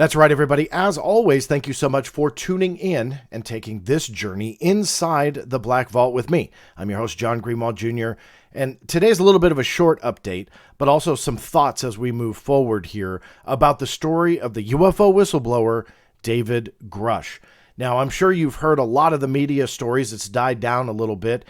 That's right, everybody. As always, thank you so much for tuning in and taking this journey inside the Black Vault with me. I'm your host, John Greenwald Jr., and today's a little bit of a short update, but also some thoughts as we move forward here about the story of the UFO whistleblower, David Grusch. Now, I'm sure you've heard a lot of the media stories. It's died down a little bit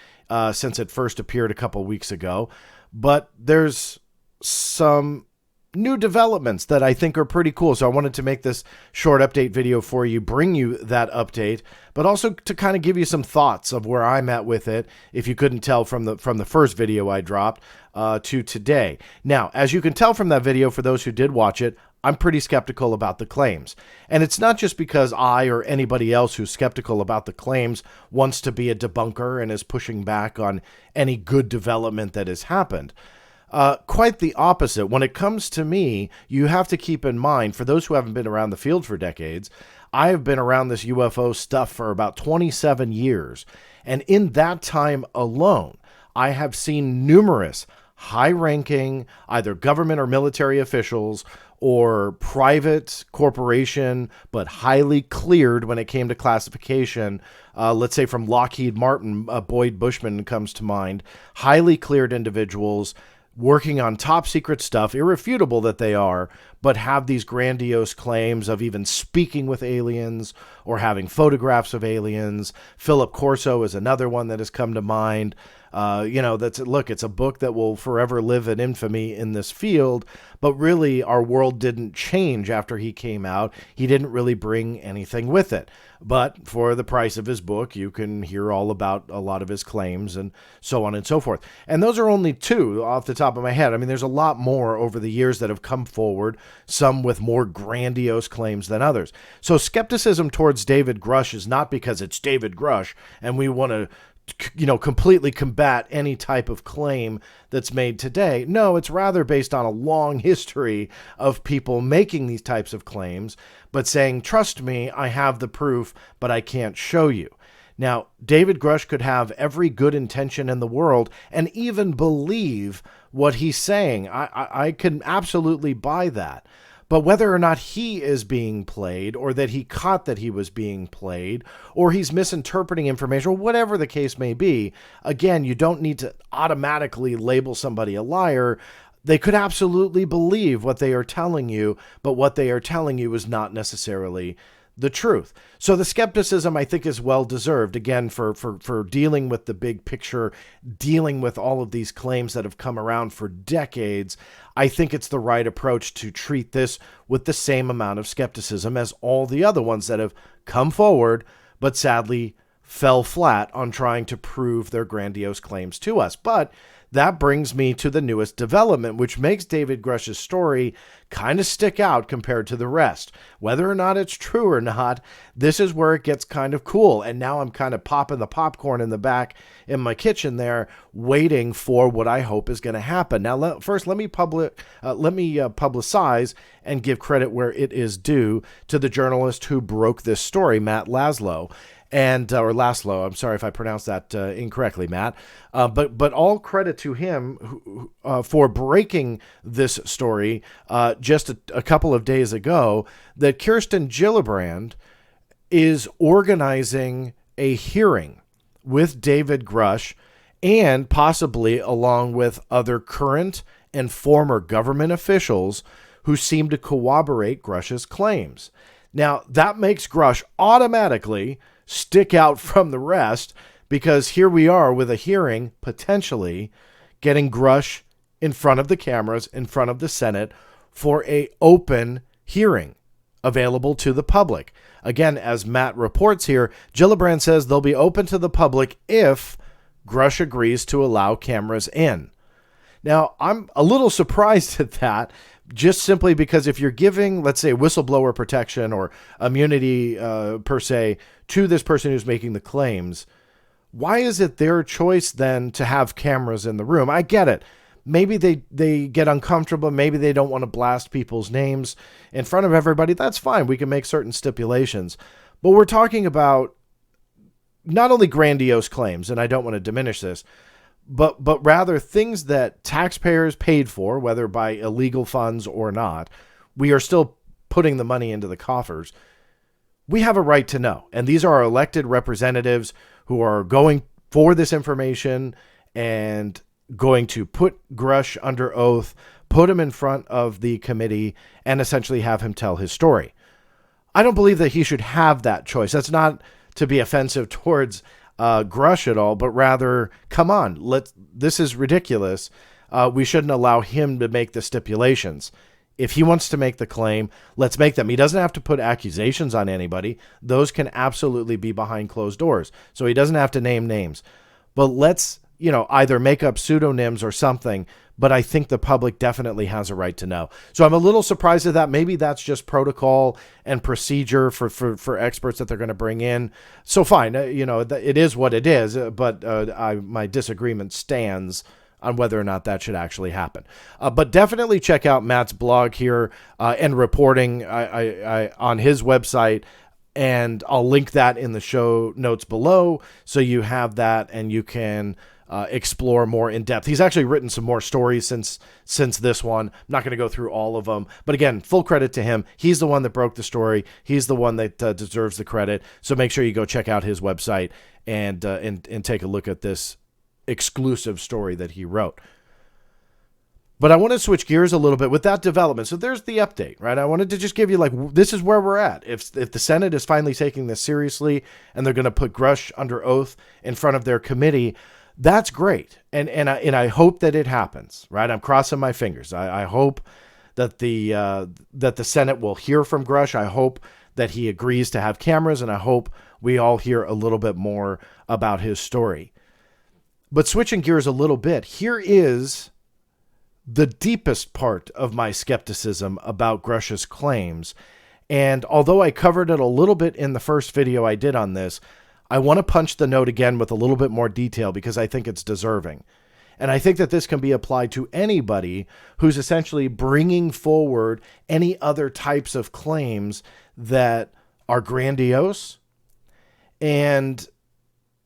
since it first appeared a couple weeks ago, but there's some new developments that I think are pretty cool. So I wanted to make this short update video for you, bring you that update, but also to kind of give you some thoughts of where I'm at with it, if you couldn't tell from the first video I dropped to today. Now, as you can tell from that video, for those who did watch it, I'm pretty skeptical about the claims. And it's not just because I or anybody else who's skeptical about the claims wants to be a debunker and is pushing back on any good development that has happened. Quite the opposite. When it comes to me, you have to keep in mind, for those who haven't been around the field for decades, I have been around this UFO stuff for about 27 years. And in that time alone, I have seen numerous high-ranking, either government or military officials or private corporation, but highly cleared when it came to classification. Let's say from Lockheed Martin, Boyd Bushman comes to mind, highly cleared individuals working on top secret stuff, irrefutable that they are, but have these grandiose claims of even speaking with aliens or having photographs of aliens. Philip Corso is another one that has come to mind. It's a book that will forever live in infamy in this field, but really our world didn't change after he came out. He didn't really bring anything with it. But for the price of his book, you can hear all about a lot of his claims and so on and so forth. And those are only two off the top of my head. I mean, there's a lot more over the years that have come forward, some with more grandiose claims than others. So skepticism towards David Grusch is not because it's David Grusch and we want to completely combat any type of claim that's made today. No, it's rather based on a long history of people making these types of claims, but saying, trust me, I have the proof, but I can't show you. Now, David Grusch could have every good intention in the world and even believe what he's saying. I can absolutely buy that. But whether or not he is being played, or that he caught that he was being played, or he's misinterpreting information, or whatever the case may be, again, you don't need to automatically label somebody a liar. They could absolutely believe what they are telling you, but what they are telling you is not necessarily the truth. So the skepticism, I think, is well deserved, again, for dealing with the big picture, dealing with all of these claims that have come around for decades. I think it's the right approach to treat this with the same amount of skepticism as all the other ones that have come forward, but sadly fell flat on trying to prove their grandiose claims to us. But that brings me to the newest development, which makes David Grusch's story kind of stick out compared to the rest. Whether or not it's true or not, this is where it gets kind of cool. And now I'm kind of popping the popcorn in the back in my kitchen there, waiting for what I hope is going to happen. Now, let me publicize and give credit where it is due to the journalist who broke this story, Matt Laslo. Or Laslo, I'm sorry if I pronounced that incorrectly, Matt. But all credit to him for breaking this story just a couple of days ago, that Kirsten Gillibrand is organizing a hearing with David Grusch, and possibly along with other current and former government officials who seem to corroborate Grusch's claims. Now, that makes Grusch automatically stick out from the rest, because here we are with a hearing, potentially getting Grusch in front of the cameras, in front of the Senate, for a open hearing available to the public. Again, as Matt reports here, Gillibrand says they'll be open to the public if Grusch agrees to allow cameras in. Now, I'm a little surprised at that, just simply because if you're giving, let's say, whistleblower protection or immunity per se to this person who's making the claims, why is it their choice then to have cameras in the room? I get it. Maybe they get uncomfortable. Maybe they don't want to blast people's names in front of everybody. That's fine. We can make certain stipulations. But we're talking about not only grandiose claims, and I don't want to diminish this, but rather things that taxpayers paid for, whether by illegal funds or not. We are still putting the money into the coffers. We have a right to know. And these are our elected representatives who are going for this information and going to put Grusch under oath, put him in front of the committee, and essentially have him tell his story. I don't believe that he should have that choice. That's not to be offensive towards Grusch at all, but rather, come on, this is ridiculous. We shouldn't allow him to make the stipulations. If he wants to make the claim, let's make them. He doesn't have to put accusations on anybody. Those can absolutely be behind closed doors. So he doesn't have to name names. But let's, either make up pseudonyms or something. But I think the public definitely has a right to know. So I'm a little surprised at that. Maybe that's just protocol and procedure for experts that they're going to bring in. So fine, it is what it is. But my disagreement stands on whether or not that should actually happen. But definitely check out Matt's blog here and reporting on his website. And I'll link that in the show notes below, so you have that and you can explore more in depth. He's actually written some more stories since this one. I'm not going to go through all of them, but again, full credit to him. He's the one that broke the story. He's the one that deserves the credit. So make sure you go check out his website and take a look at this exclusive story that he wrote. But I want to switch gears a little bit with that development. So there's the update, right? I wanted to just give you this is where we're at. If the Senate is finally taking this seriously and they're going to put Grusch under oath in front of their committee, that's great. And I hope that it happens, right? I'm crossing my fingers. I hope that the Senate will hear from Grusch. I hope that he agrees to have cameras, and I hope we all hear a little bit more about his story. But switching gears a little bit, here is the deepest part of my skepticism about Grusch's claims. And although I covered it a little bit in the first video I did on this, I want to punch the note again with a little bit more detail because I think it's deserving. And I think that this can be applied to anybody who's essentially bringing forward any other types of claims that are grandiose and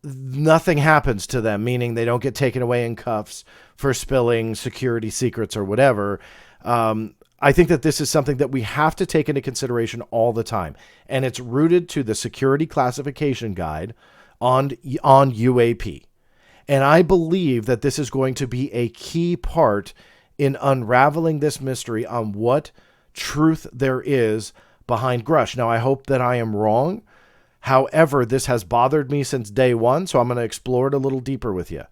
nothing happens to them, meaning they don't get taken away in cuffs for spilling security secrets or whatever. I think that this is something that we have to take into consideration all the time. And it's rooted to the Security Classification Guide on UAP. And I believe that this is going to be a key part in unraveling this mystery on what truth there is behind Grusch. Now, I hope that I am wrong. However, this has bothered me since day one, so I'm going to explore it a little deeper with you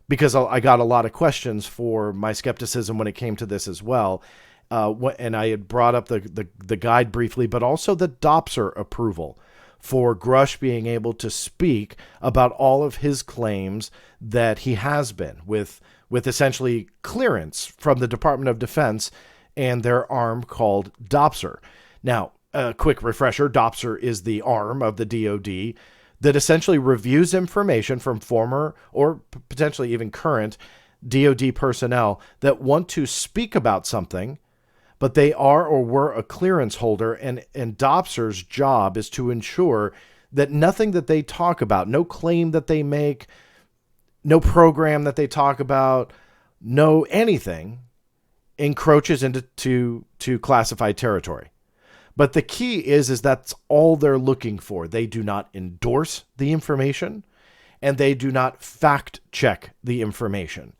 because I got a lot of questions for my skepticism when it came to this as well. And I had brought up the guide briefly, but also the Dopser approval for Grusch being able to speak about all of his claims that he has been with essentially clearance from the Department of Defense and their arm called Dopser. Now, a quick refresher, Dopser is the arm of the DoD that essentially reviews information from former or potentially even current DoD personnel that want to speak about something, but they are or were a clearance holder, and Dopser's job is to ensure that nothing that they talk about, no claim that they make, no program that they talk about, no anything encroaches into classified territory. But the key is that's all they're looking for. They do not endorse the information, and they do not fact check the information.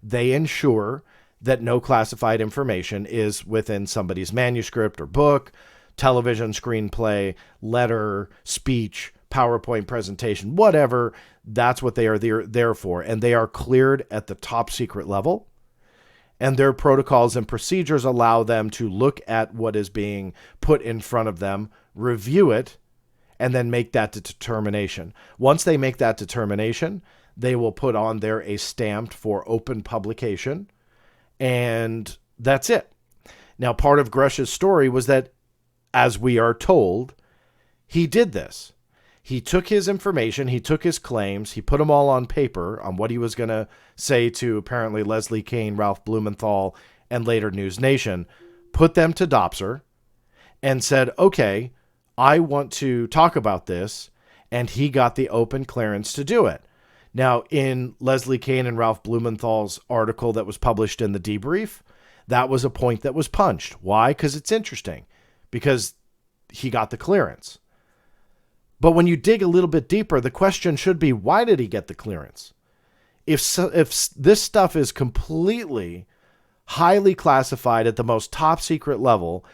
They ensure that no classified information is within somebody's manuscript or book, television, screenplay, letter, speech, PowerPoint presentation, whatever. That's what they are there for. And they are cleared at the top secret level. And their protocols and procedures allow them to look at what is being put in front of them, review it, and then make that determination. Once they make that determination, they will put on there a stamp for open publication, and that's it. Now, part of Grusch's story was that, as we are told, he did this. He took his information, he took his claims, he put them all on paper on what he was going to say to apparently Leslie Kean, Ralph Blumenthal, and later News Nation, put them to Dopser, and said, okay, I want to talk about this, and he got the open clearance to do it. Now, in Leslie Kean and Ralph Blumenthal's article that was published in the debrief, that was a point that was punched. Why? Because it's interesting. because he got the clearance. But when you dig a little bit deeper, the question should be, why did he get the clearance? If this stuff is completely highly classified at the most top secret level,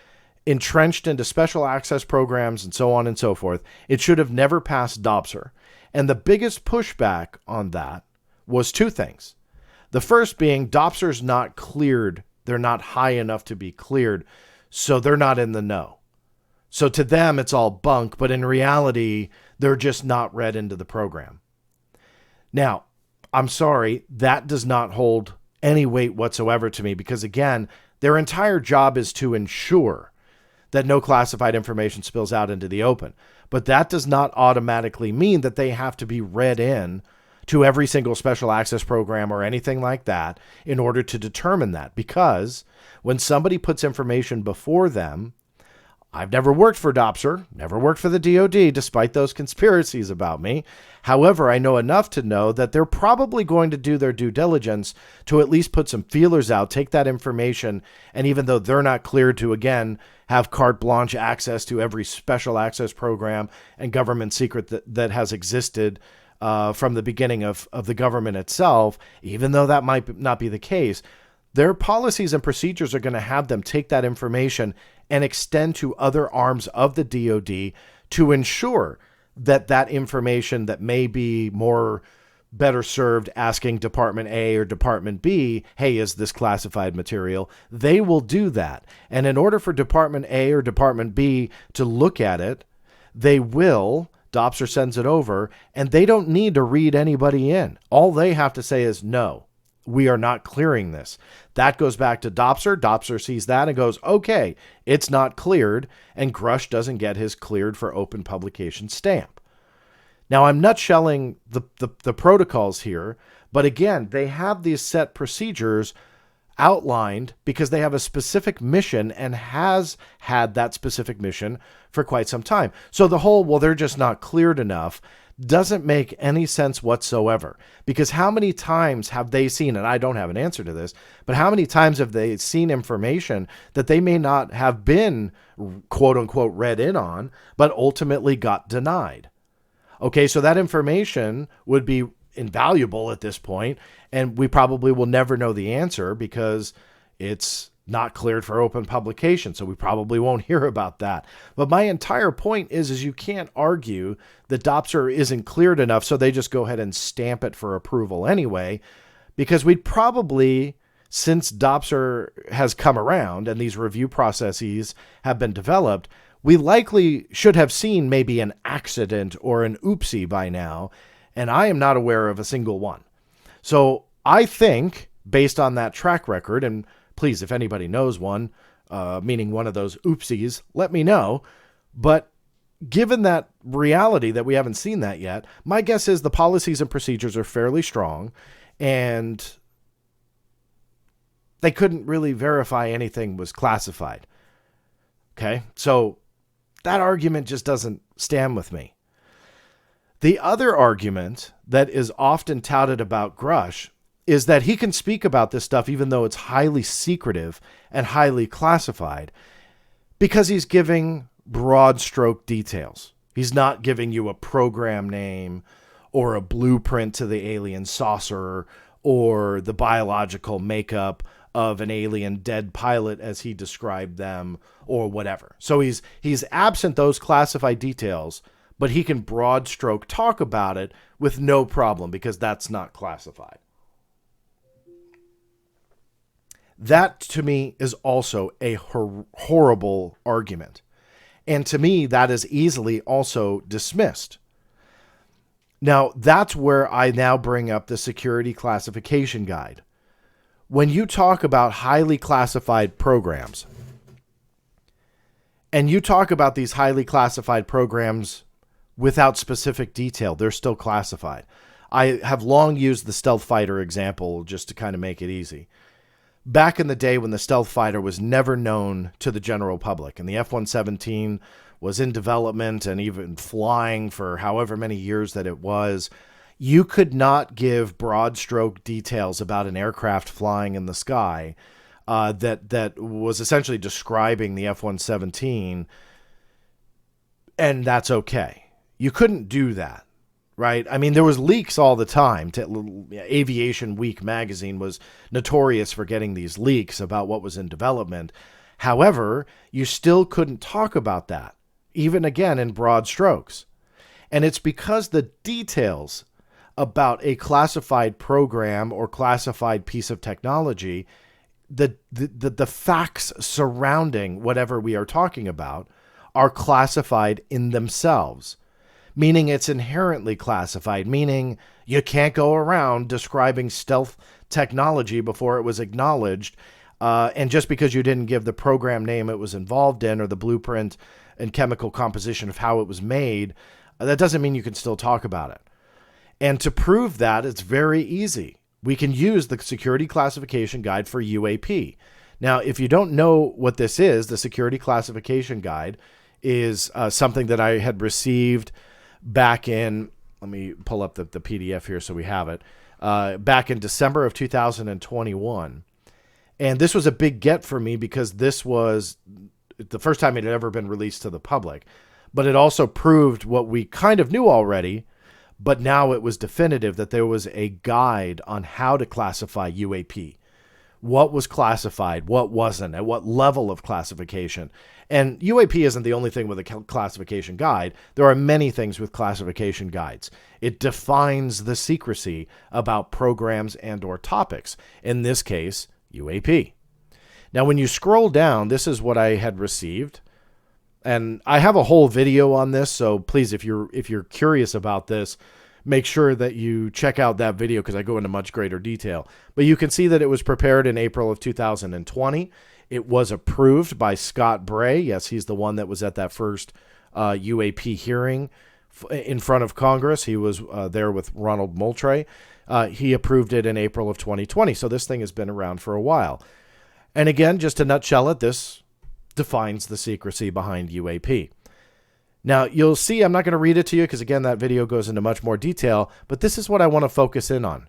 entrenched into special access programs and so on and so forth, it should have never passed DOPSR. And the biggest pushback on that was two things. The first being DOPSR's not cleared. They're not high enough to be cleared, so they're not in the know. So to them, it's all bunk, but in reality, they're just not read into the program. Now, I'm sorry, that does not hold any weight whatsoever to me because, again, their entire job is to ensure that no classified information spills out into the open. But that does not automatically mean that they have to be read in to every single special access program or anything like that in order to determine that. Because when somebody puts information before them, I've never worked for DOPSR, never worked for the DoD, despite those conspiracies about me. However, I know enough to know that they're probably going to do their due diligence to at least put some feelers out, take that information, and even though they're not cleared to, again, have carte blanche access to every special access program and government secret that has existed from the beginning of the government itself, even though that might not be the case, their policies and procedures are going to have them take that information and extend to other arms of the DoD to ensure that that information that may be better served asking Department A or Department B, hey, is this classified material? They will do that. And in order for Department A or Department B to look at it, DOPSR sends it over, and they don't need to read anybody in. All they have to say is, no, we are not clearing this. That goes back to DOPSR. DOPSR sees that and goes, okay, it's not cleared, and Grusch doesn't get his cleared for open publication stamp. Now, I'm nutshelling the protocols here, but again, they have these set procedures outlined because they have a specific mission and has had that specific mission for quite some time. So the whole, well, they're just not cleared enough doesn't make any sense whatsoever, because how many times have they seen, and I don't have an answer to this, but how many times have they seen information that they may not have been quote unquote read in on, but ultimately got denied? Okay, so that information would be invaluable at this point, and we probably will never know the answer because it's not cleared for open publication, so we probably won't hear about that. But my entire point is you can't argue that DOPSR isn't cleared enough, so they just go ahead and stamp it for approval anyway, because we'd probably, since DOPSR has come around and these review processes have been developed, we likely should have seen maybe an accident or an oopsie by now, and I am not aware of a single one. So I think, based on that track record, and please, if anybody knows one, meaning one of those oopsies, let me know. But given that reality that we haven't seen that yet, my guess is the policies and procedures are fairly strong, and they couldn't really verify anything was classified. Okay, so that argument just doesn't stand with me. The other argument that is often touted about Grusch is that he can speak about this stuff even though it's highly secretive and highly classified because he's giving broad stroke details. He's not giving you a program name or a blueprint to the alien saucer or the biological makeup of an alien dead pilot as he described them or whatever. So he's absent those classified details, but he can broad stroke talk about it with no problem because that's not classified. That, to me, is also a horrible argument. And to me, that is easily also dismissed. Now, that's where I now bring up the security classification guide. When you talk about highly classified programs, and you talk about these highly classified programs without specific detail, they're still classified. I have long used the stealth fighter example just to kind of make it easy. Back in the day when the stealth fighter was never known to the general public and the F-117 was in development and even flying for however many years that it was, you could not give broad stroke details about an aircraft flying in the sky that was essentially describing the F-117, and that's okay. You couldn't do that, right? I mean, there was leaks all the time. Aviation Week magazine was notorious for getting these leaks about what was in development. However, you still couldn't talk about that, even again in broad strokes. And it's because the details about a classified program or classified piece of technology, the facts surrounding whatever we are talking about are classified in themselves, meaning it's inherently classified, meaning you can't go around describing stealth technology before it was acknowledged. And just because you didn't give the program name it was involved in or the blueprint and chemical composition of how it was made, that doesn't mean you can still talk about it. And to prove that, it's very easy. We can use the Security Classification Guide for UAP. Now, if you don't know what this is, the Security Classification Guide is something that I had received back in, let me pull up the PDF here so we have it, back in December of 2021. And this was a big get for me because this was the first time it had ever been released to the public. But it also proved what we kind of knew already, but now it was definitive that there was a guide on how to classify UAP. What was classified, what wasn't, at what level of classification. And UAP isn't the only thing with a classification guide. There are many things with classification guides. It defines the secrecy about programs and or topics. In this case, UAP. Now, when you scroll down, this is what I had received. And I have a whole video on this, so please, if you're curious about this, make sure that you check out that video because I go into much greater detail. But you can see that it was prepared in April of 2020. It was approved by Scott Bray. Yes, he's the one that was at that first UAP hearing in front of Congress. He was there with Ronald Moultrie. He approved it in April of 2020, so this thing has been around for a while. And again, just to nutshell it, this defines the secrecy behind UAP. Now, you'll see, I'm not going to read it to you because, again, that video goes into much more detail, but this is what I want to focus in on.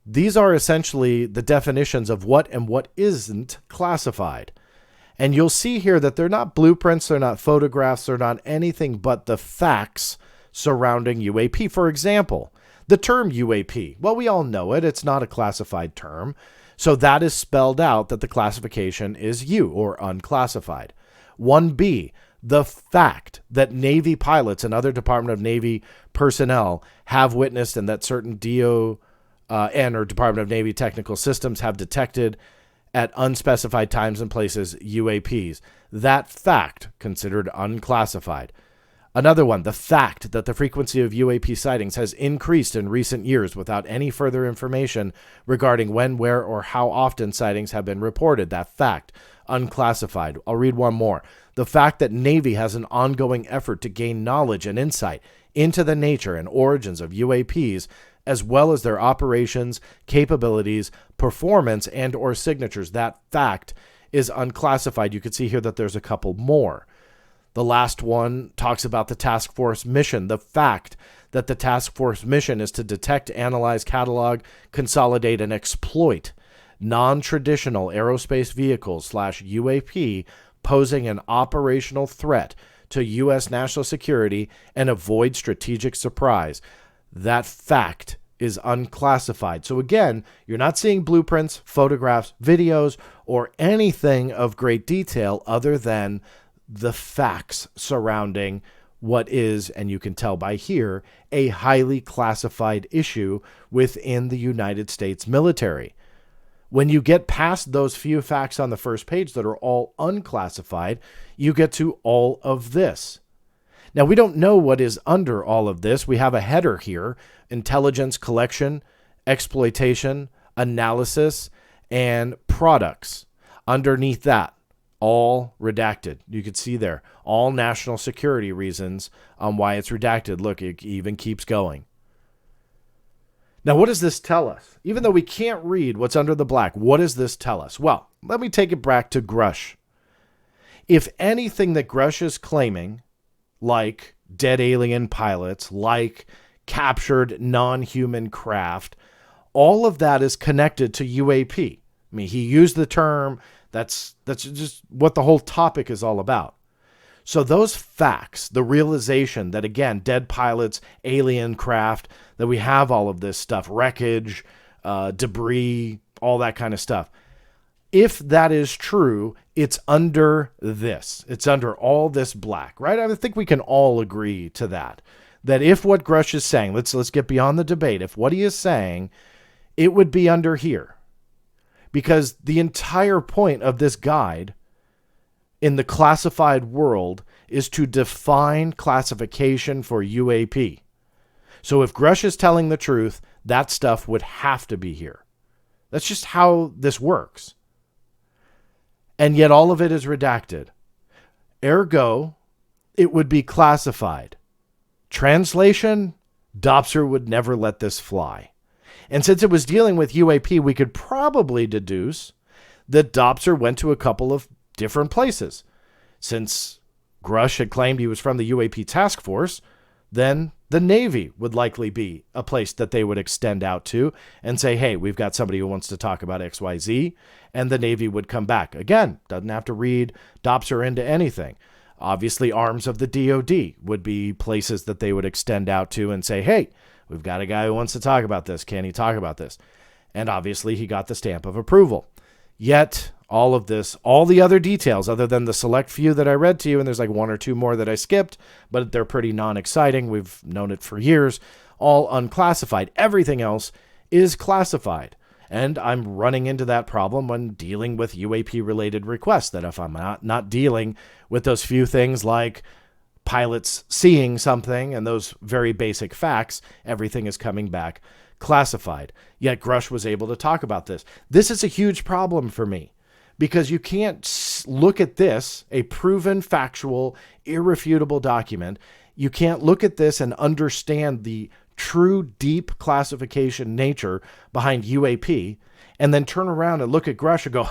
These are essentially the definitions of what and what isn't classified. And you'll see here that they're not blueprints, they're not photographs, they're not anything but the facts surrounding UAP. For example, the term UAP. Well, we all know it. It's not a classified term. So that is spelled out that the classification is U, or unclassified. 1B, the fact that Navy pilots and other Department of Navy personnel have witnessed and that certain DON or Department of Navy technical systems have detected at unspecified times and places UAPs. That fact considered unclassified. Another one, the fact that the frequency of UAP sightings has increased in recent years without any further information regarding when, where, or how often sightings have been reported. That fact, unclassified. I'll read one more. The fact that Navy has an ongoing effort to gain knowledge and insight into the nature and origins of UAPs, as well as their operations, capabilities, performance, and or signatures. That fact is unclassified. You can see here that there's a couple more. The last one talks about the task force mission, the fact that the task force mission is to detect, analyze, catalog, consolidate, and exploit non-traditional aerospace vehicles / UAP posing an operational threat to U.S. national security and avoid strategic surprise. That fact is unclassified. So again, you're not seeing blueprints, photographs, videos, or anything of great detail other than the facts surrounding what is, and you can tell by here, a highly classified issue within the United States military. When you get past those few facts on the first page that are all unclassified, you get to all of this. Now, we don't know what is under all of this. We have a header here: intelligence collection, exploitation, analysis, and products. Underneath that, all redacted. You can see there, all national security reasons on why it's redacted. Look, it even keeps going. Now, what does this tell us? Even though we can't read what's under the black, what does this tell us? Well, let me take it back to Grusch. If anything that Grusch is claiming, like dead alien pilots, like captured non-human craft, all of that is connected to UAP. I mean, he used the term That's just what the whole topic is all about. So those facts, the realization that, again, dead pilots, alien craft, that we have all of this stuff, wreckage, debris, all that kind of stuff. If that is true, it's under this. It's under all this black, right? I think we can all agree to that. That if what Grusch is saying, let's get beyond the debate. If what he is saying, it would be under here. Because the entire point of this guide in the classified world is to define classification for UAP. So if Grusch is telling the truth, that stuff would have to be here. That's just how this works. And yet all of it is redacted. Ergo, it would be classified. Translation, Dopser would never let this fly. And since it was dealing with UAP, we could probably deduce that Dopser went to a couple of different places. Since Grusch had claimed he was from the UAP task force, then the Navy would likely be a place that they would extend out to and say, hey, we've got somebody who wants to talk about XYZ, and the Navy would come back. Again, doesn't have to read Dopser into anything. Obviously, arms of the DOD would be places that they would extend out to and say, hey, we've got a guy who wants to talk about this. Can he talk about this? And obviously, he got the stamp of approval. Yet, all of this, all the other details, other than the select few that I read to you, and there's like one or two more that I skipped, but they're pretty non-exciting. We've known it for years, all unclassified. Everything else is classified. And I'm running into that problem when dealing with UAP-related requests, that if I'm not dealing with those few things like pilots seeing something and those very basic facts, everything is coming back classified. Yet Grusch was able to talk about this. This is a huge problem for me because you can't look at this, a proven, factual, irrefutable document. You can't look at this and understand the true, deep classification nature behind UAP and then turn around and look at Grusch and go,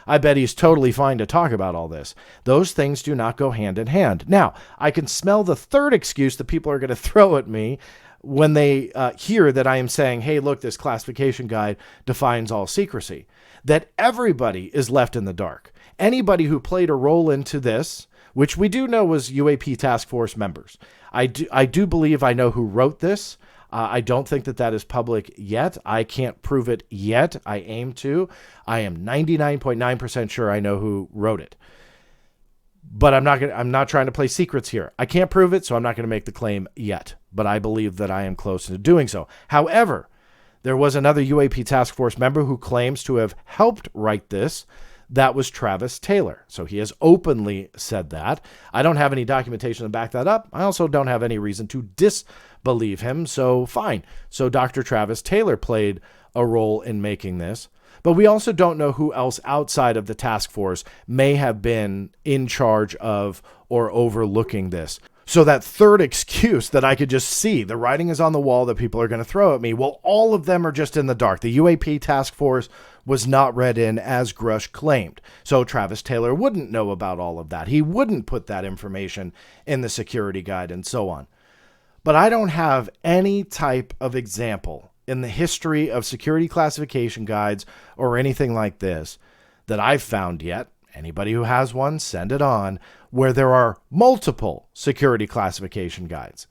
I bet he's totally fine to talk about all this. Those things do not go hand in hand. Now, I can smell the third excuse that people are going to throw at me when they hear that I am saying, hey, look, this classification guide defines all secrecy, that everybody is left in the dark. Anybody who played a role into this, which we do know was UAP task force members. I do believe I know who wrote this. I don't think that is public yet. I can't prove it yet. I aim to. I am 99.9% sure I know who wrote it. But I'm not trying to play secrets here. I can't prove it, so I'm not going to make the claim yet. But I believe that I am close to doing so. However, there was another UAP task force member who claims to have helped write this. That was Travis Taylor. So he has openly said that. I don't have any documentation to back that up. I also don't have any reason to disbelieve him. So fine. So Dr. Travis Taylor played a role in making this. But we also don't know who else outside of the task force may have been in charge of or overlooking this. So that third excuse that I could just see, the writing is on the wall that people are going to throw at me. Well, all of them are just in the dark. The UAP task force was not read in as Grusch claimed. So Travis Taylor wouldn't know about all of that. He wouldn't put that information in the security guide and so on. But I don't have any type of example in the history of security classification guides or anything like this that I've found yet. Anybody who has one, send it on, where there are multiple security classification guides.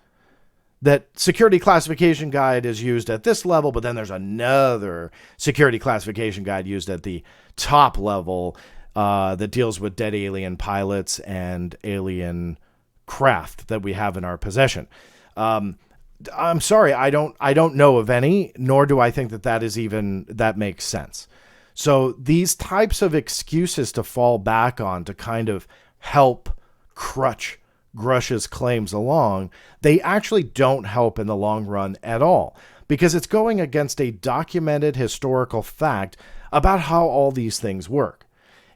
That security classification guide is used at this level, but then there's another security classification guide used at the top level that deals with dead alien pilots and alien craft that we have in our possession. I'm sorry, I don't know of any, nor do I think that makes sense. So these types of excuses to fall back on to kind of help crutch Grusch's claims along, they actually don't help in the long run at all, because it's going against a documented historical fact about how all these things work.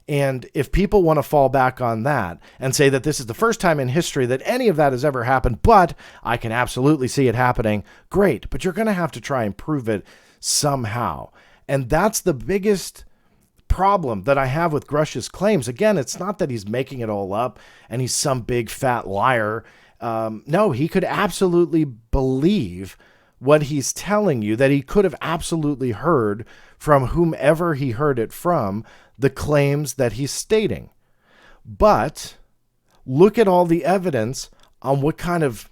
And if people want to fall back on that and say that this is the first time in history that any of that has ever happened, but I can absolutely see it happening, great, but you're going to have to try and prove it somehow. And that's the biggest problem that I have with Grusch's claims. Again, it's not that he's making it all up and he's some big fat liar. No, he could absolutely believe what he's telling you, that he could have absolutely heard from whomever he heard it from, the claims that he's stating. But look at all the evidence on what kind of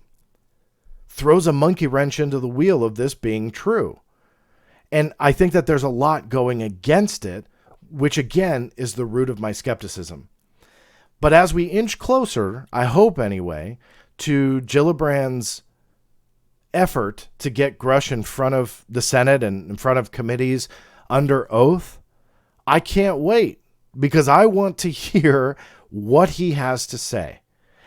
throws a monkey wrench into the wheel of this being true. And I think that there's a lot going against it, which again is the root of my skepticism. But as we inch closer, I hope anyway, to Gillibrand's effort to get Grusch in front of the Senate and in front of committees under oath, I can't wait, because I want to hear what he has to say.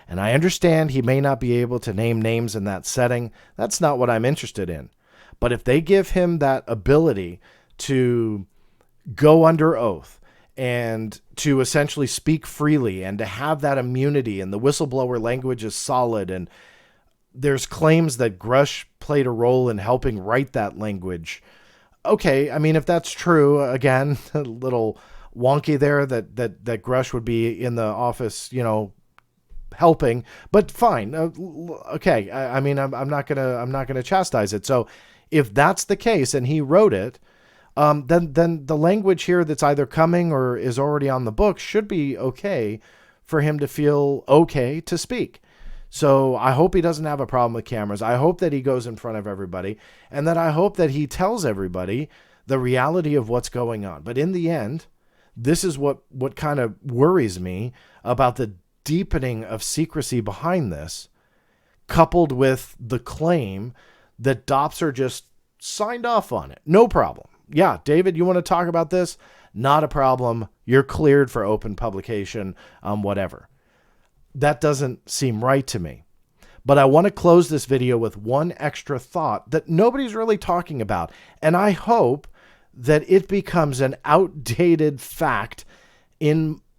And I understand he may not be able to name names in that setting. That's not what I'm interested in. But if they give him that ability to go under oath and to essentially speak freely and to have that immunity, and the whistleblower language is solid, and there's claims that Grusch played a role in helping write that language. Okay, I mean, if that's true, again, a little wonky there that Grusch would be in the office, helping, but fine. Okay, I mean, I'm not gonna chastise it. So if that's the case and he wrote it, then the language here that's either coming or is already on the book should be okay for him to feel okay to speak. So I hope he doesn't have a problem with cameras. I hope that he goes in front of everybody, and that I hope that he tells everybody the reality of what's going on. But in the end, this is what kind of worries me about the deepening of secrecy behind this, coupled with the claim that Dopser just signed off on it. No problem. Yeah, David, you want to talk about this? Not a problem. You're cleared for open publication, whatever. That doesn't seem right to me. But I want to close this video with one extra thought that nobody's really talking about. And I hope that it becomes an outdated fact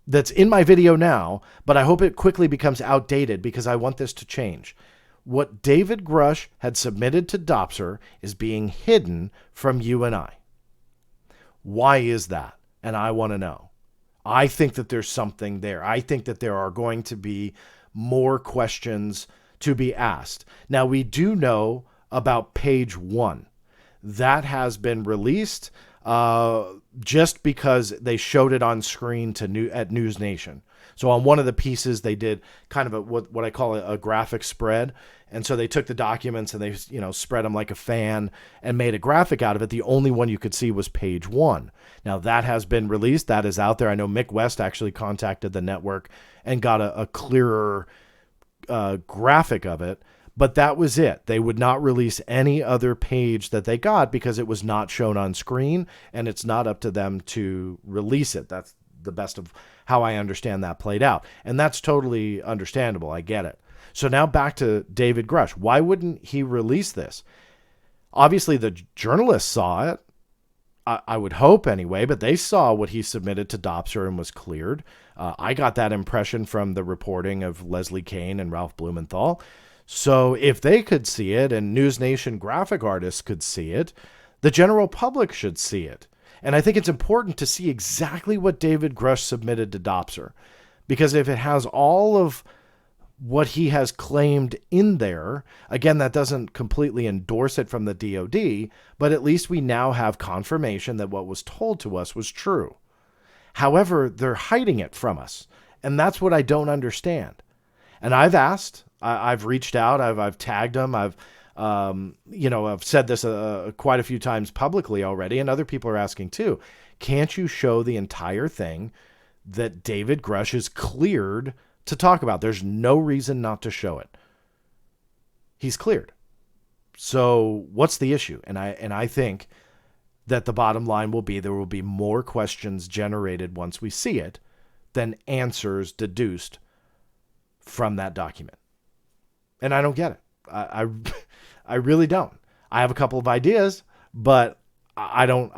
that's in my video now, but I hope it quickly becomes outdated, because I want this to change. What David Grusch had submitted to Dopser is being hidden from you and I. Why is that? And I want to know. I think that there's something there. I think that there are going to be more questions to be asked. Now, we do know about page 1. That has been released just because they showed it on screen at News Nation. So on one of the pieces, they did kind of what I call a graphic spread. And so they took the documents and they spread them like a fan and made a graphic out of it. The only one you could see was page 1. Now that has been released. That is out there. I know Mick West actually contacted the network and got a clearer graphic of it. But that was it. They would not release any other page that they got because it was not shown on screen, and it's not up to them to release it. That's the best of how I understand that played out. And that's totally understandable. I get it. So now back to David Grusch. Why wouldn't he release this? Obviously, the journalists saw it. I would hope anyway, but they saw what he submitted to Dopser and was cleared. I got that impression from the reporting of Leslie Kane and Ralph Blumenthal. So if they could see it and News Nation graphic artists could see it, the general public should see it. And I think it's important to see exactly what David Grusch submitted to Dopser, because if it has all of what he has claimed in there, again, that doesn't completely endorse it from the DOD, but at least we now have confirmation that what was told to us was true. However, they're hiding it from us, and that's what I don't understand. And I've asked, I've reached out, I've tagged them, I've said this quite a few times publicly already, and other people are asking too. Can't you show the entire thing that David Grusch is cleared to talk about? There's no reason not to show it. He's cleared. So what's the issue? And I think that the bottom line will be there will be more questions generated once we see it than answers deduced from that document. And I don't get it. I really don't. I have a couple of ideas, but I don't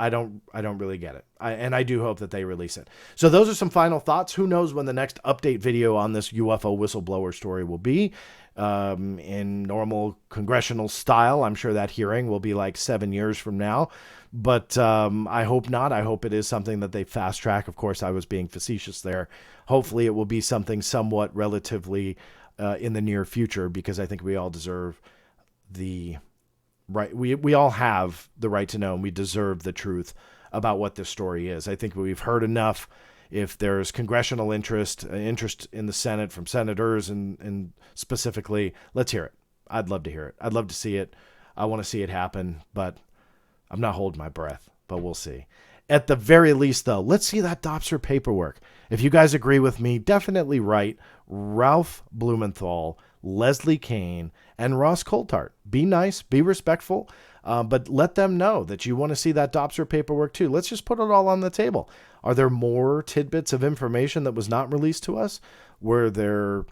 really get it. And I do hope that they release it. So those are some final thoughts. Who knows when the next update video on this UFO whistleblower story will be. In normal congressional style, I'm sure that hearing will be like 7 years from now. But I hope not. I hope it is something that they fast track. Of course, I was being facetious there. Hopefully it will be something somewhat relatively in the near future, because I think we all deserve the right. We all have the right to know, and we deserve the truth about what this story is. I think we've heard enough. If there's congressional interest in the Senate from senators and specifically, let's hear it. I'd love to hear it. I'd love to see it. I want to see it happen, but I'm not holding my breath, but we'll see. At the very least, though, let's see that Dopser paperwork. If you guys agree with me, definitely write Ralph Blumenthal, Leslie Kean, and Ross Coulthart. Be nice, be respectful, but let them know that you want to see that Dopser paperwork too. Let's just put it all on the table. Are there more tidbits of information that was not released to us? Were there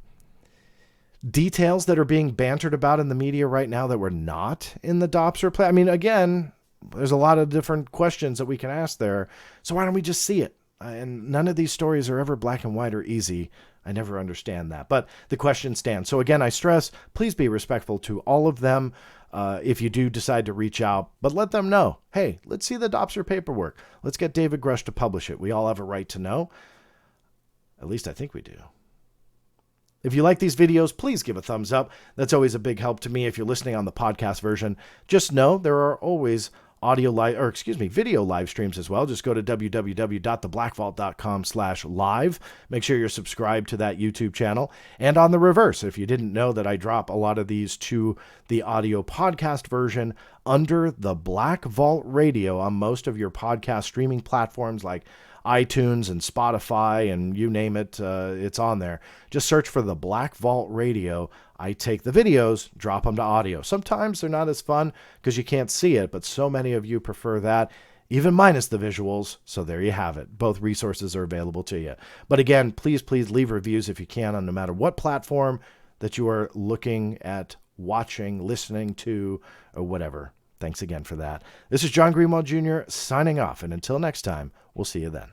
details that are being bantered about in the media right now that were not in the Dopser plan? I mean, again, there's a lot of different questions that we can ask there. So why don't we just see it? And none of these stories are ever black and white or easy. I never understand that. But the question stands. So again, I stress, please be respectful to all of them if you do decide to reach out. But let them know, hey, let's see the Dopser paperwork. Let's get David Grusch to publish it. We all have a right to know. At least I think we do. If you like these videos, please give a thumbs up. That's always a big help to me. If you're listening on the podcast version, just know there are always video live streams as well. Just go to www.theblackvault.com/live. Make sure you're subscribed to that YouTube channel. And on the reverse, if you didn't know that I drop a lot of these to the audio podcast version under the Black Vault Radio on most of your podcast streaming platforms like iTunes and Spotify and you name it, it's on there. Just search for the Black Vault Radio. I take the videos, drop them to audio. Sometimes they're not as fun because you can't see it, but so many of you prefer that, even minus the visuals. So there you have it. Both resources are available to you. But again, please leave reviews if you can on no matter what platform that you are looking at, watching, listening to, or whatever. Thanks again for that. This is John Greenwald Jr. signing off, and until next time, we'll see you then.